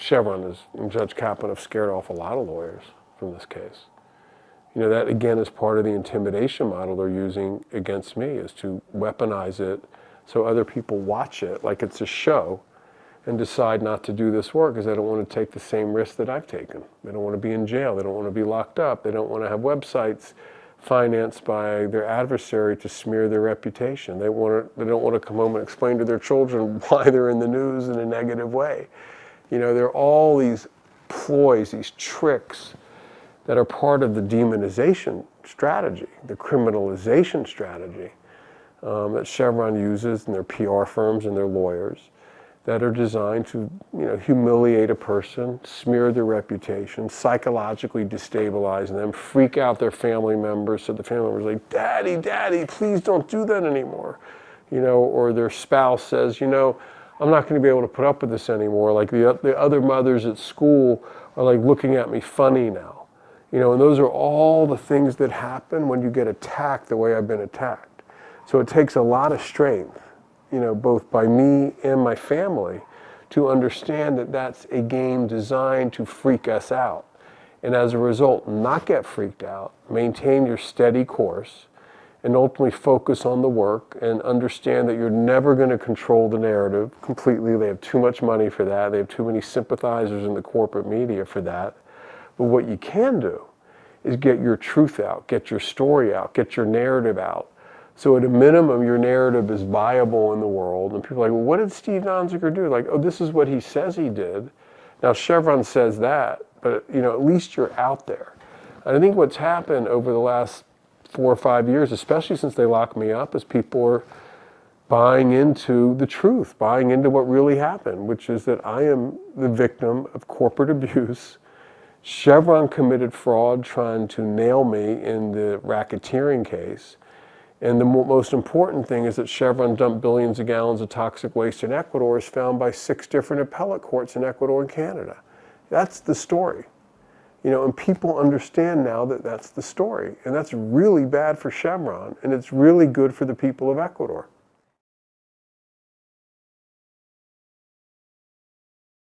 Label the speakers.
Speaker 1: Chevron is, and Judge Kaplan have scared off a lot of lawyers from this case. You know, that again is part of the intimidation model they're using against me, is to weaponize it so other people watch it like it's a show and decide not to do this work because they don't want to take the same risk that I've taken. They don't want to be in jail. They don't want to be locked up. They don't want to have websites financed by their adversary to smear their reputation. They don't want to come home and explain to their children why they're in the news in a negative way. You know, there are all these ploys, these tricks that are part of the demonization strategy, the criminalization strategy that Chevron uses and their PR firms and their lawyers, that are designed to, you know, humiliate a person, smear their reputation, psychologically destabilize them, freak out their family members, so the family members are like, "Daddy, Daddy, please don't do that anymore." You know, or their spouse says, "You know, I'm not going to be able to put up with this anymore. Like the other mothers at school are like looking at me funny now." You know, and those are all the things that happen when you get attacked the way I've been attacked. So it takes a lot of strength, you know, both by me and my family, to understand that that's a game designed to freak us out. And as a result, not get freaked out, maintain your steady course, and ultimately focus on the work and understand that you're never going to control the narrative completely. They have too much money for that. They have too many sympathizers in the corporate media for that. But what you can do is get your truth out, get your story out, get your narrative out. So at a minimum, your narrative is viable in the world. And people are like, well, what did Steve Donziger do? Like, oh, this is what he says he did. Now, Chevron says that, but you know, at least you're out there. And I think what's happened over the last 4 or 5 years, especially since they locked me up, is people are buying into the truth, buying into what really happened, which is that I am the victim of corporate abuse. Chevron committed fraud trying to nail me in the racketeering case. And the most important thing is that Chevron dumped billions of gallons of toxic waste in Ecuador, as found by 6 different appellate courts in Ecuador and Canada. That's the story. You know, and people understand now that that's the story. And that's really bad for Chevron, and it's really good for the people of Ecuador.